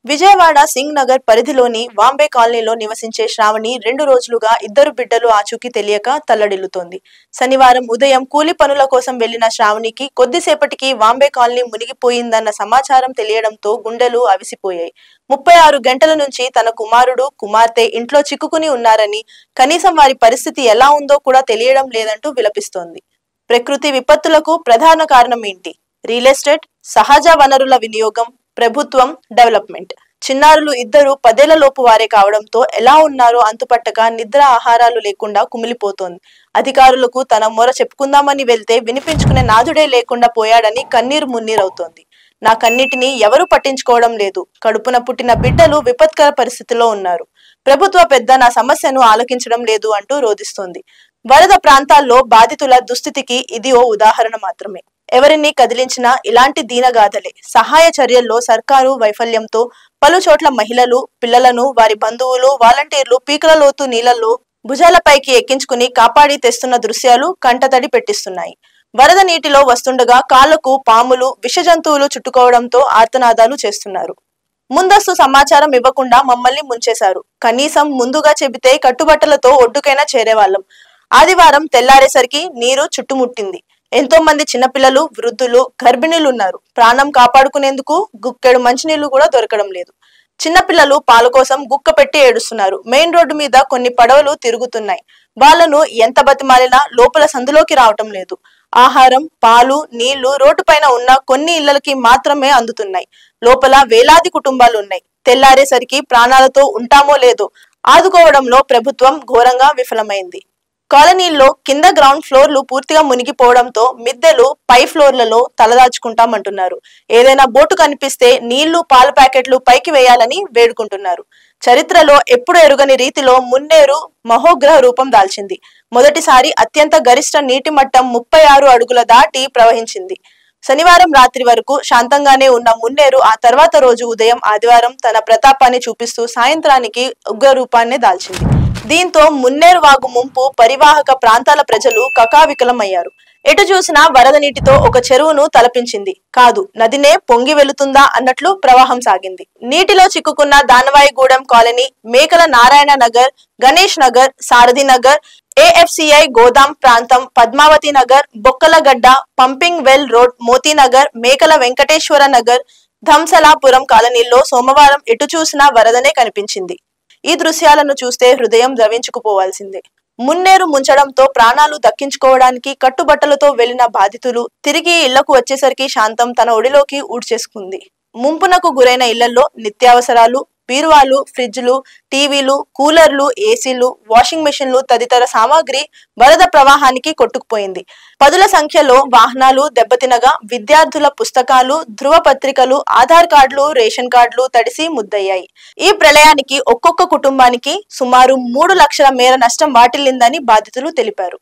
విజయవాడ సింగ్ నగర్ పరిధిలోని వాంబే కాలనీలో నివసించే శ్రావణి 2 రోజులుగా ఇద్దరు బిడ్డలు ఆచూకీ తెలియక తల్లడిల్లుతోంది. శనివారం ఉదయం కూలి పనుల కోసం వెళ్లిన శ్రావణికి కొద్దిసేపటికి వాంబే కాలనీ మునిగిపోయిందన్న సమాచారం తెలియడంతో గుండెలు అవిసిపోయాయి. 36 గంటల నుంచి తన కుమారుడు, కుమార్తె ఇంట్లో చిక్కుకుని ఉన్నారని, కనీసం వారి పరిస్థితి ఎలా ఉందో కూడా తెలియడం లేదంటూ విలపిస్తోంది. ప్రకృతి విపత్తులకు ప్రధాన కారణం ఏంటి? రియల్ ఎస్టేట్, సహజ వనరుల వినియోగం, ప్రభుత్వం, డెవలప్మెంట్. చిన్నారులు ఇద్దరు 10 ఏళ్ల లోపు వారే కావడంతో ఎలా ఉన్నారో అంతుపట్టక నిద్ర ఆహారాలు లేకుండా కుమిలిపోతోంది. అధికారులకు తన మొర చెప్పుకుందామని వెళ్తే వినిపించుకునే నాదుడే లేకుండా పోయాడని కన్నీరు మున్నీరవుతోంది. నా కన్నిటిని ఎవరూ పట్టించుకోవడం లేదు. కడుపున పుట్టిన బిడ్డలు విపత్కర పరిస్థితిలో ఉన్నారు. ప్రభుత్వ పెద్ద నా సమస్యను ఆలకించడం లేదు అంటూ రోధిస్తోంది. వరద ప్రాంతాల్లో బాధితుల దుస్థితికి ఇది ఓ ఉదాహరణ మాత్రమే. ఎవరిని కదిలించినా ఇలాంటి దీనగాథలే. సహాయ చర్యల్లో సర్కారు వైఫల్యంతో పలు చోట్ల మహిళలు, పిల్లలను వారి బంధువులు, వాలంటీర్లు పీకల లోతు నీళ్లలో భుజాలపైకి ఎక్కించుకుని కాపాడి తెస్తున్న దృశ్యాలు కంటతడి పెట్టిస్తున్నాయి. వరద నీటిలో వస్తుండగా కాళ్లకు పాములు, విష జంతువులు చుట్టుకోవడంతో ఆర్తనాదాలు చేస్తున్నారు. ముందస్తు సమాచారం ఇవ్వకుండా మమ్మల్ని ముంచేశారు. కనీసం ముందుగా చెబితే కట్టుబట్టలతో ఒడ్డుకైనా చేరేవాళ్ళం. ఆదివారం తెల్లారేసరికి నీరు చుట్టుముట్టింది. ఎంతో మంది చిన్నపిల్లలు, వృద్ధులు, గర్భిణీలు ఉన్నారు. ప్రాణం కాపాడుకునేందుకు గుక్కెడు మంచినీళ్లు కూడా దొరకడం లేదు. చిన్నపిల్లలు పాల కోసం గుక్క పెట్టి ఏడుస్తున్నారు. మెయిన్ రోడ్డు మీద కొన్ని పడవలు తిరుగుతున్నాయి. వాళ్లను ఎంత బతిమాలినా లోపల సందులోకి రావటం లేదు. ఆహారం, పాలు, నీళ్లు రోడ్డు పైన ఉన్న కొన్ని ఇళ్లకి మాత్రమే అందుతున్నాయి. లోపల వేలాది కుటుంబాలు ఉన్నాయి. తెల్లారేసరికి ప్రాణాలతో ఉంటామో లేదో ఆదుకోవడంలో ప్రభుత్వం ఘోరంగా విఫలమైంది. కాలనీల్లో కింద గ్రౌండ్ ఫ్లోర్లు పూర్తిగా మునిగిపోవడంతో మిద్దెలు పై ఫ్లోర్లలో తలదాచుకుంటామంటున్నారు. ఏదైనా బోటు కనిపిస్తే నీళ్లు, పాల ప్యాకెట్లు పైకి వేయాలని వేడుకుంటున్నారు. చరిత్రలో ఎప్పుడు ఎరుగని రీతిలో మున్నేరు మహోగ్రహ రూపం దాల్చింది. మొదటిసారి అత్యంత గరిష్ట నీటి మట్టం 36 అడుగుల దాటి ప్రవహించింది. శనివారం రాత్రి వరకు శాంతంగానే ఉన్న మున్నేరు ఆ తర్వాత రోజు ఉదయం ఆదివారం తన ప్రతాపాన్ని చూపిస్తూ సాయంత్రానికి ఉగ్ర రూపాన్ని దాల్చింది. దీంతో మున్నేరు వాగు ముంపు పరివాహక ప్రాంతాల ప్రజలు కకావికలమయ్యారు. ఎటు చూసినా వరద నీటితో ఒక చెరువును తలపించింది. కాదు, నదినే పొంగి వెళుతుందా అన్నట్లు ప్రవాహం సాగింది. నీటిలో చిక్కుకున్న దానవాయిగూడెం కాలనీ, మేకల నారాయణ నగర్, గణేష్ నగర్, సారథి నగర్, AFCI గోదాం ప్రాంతం, Padmavathi Nagar, Bokkalagadda, pumping well road, Motinagar, Mekala Venkateswara Nagar, Dhamsalapuram కాలనీల్లో సోమవారం ఎటు చూసినా వరదనే కనిపించింది. ఈ దృశ్యాలను చూస్తే హృదయం ద్రవించుకుపోవాల్సిందే. మున్నేరు ముంచడంతో ప్రాణాలు దక్కించుకోవడానికి కట్టుబట్టలతో వెళ్లిన బాధితులు తిరిగి ఇళ్లకు వచ్చేసరికి శాంతం తన ఒడిలోకి ఊడ్చేసుకుంది. ముంపునకు గురైన ఇళ్లలో నిత్యావసరాలు, బీరువాలు, ఫ్రిడ్జ్లు, టీవీలు, కూలర్లు, ఏసీలు, వాషింగ్ మెషిన్లు తదితర సామాగ్రి వరద ప్రవాహానికి కొట్టుకుపోయింది. పదుల సంఖ్యలో వాహనాలు దెబ్బతినగా విద్యార్థుల పుస్తకాలు, ధృవపత్రికలు, ఆధార్ కార్డులు, రేషన్ కార్డులు తడిసి ముద్దయ్యాయి. ఈ ప్రళయానికి ఒక్కొక్క కుటుంబానికి సుమారు 3 లక్షల మేర నష్టం వాటిల్లిందని బాధితులు తెలిపారు.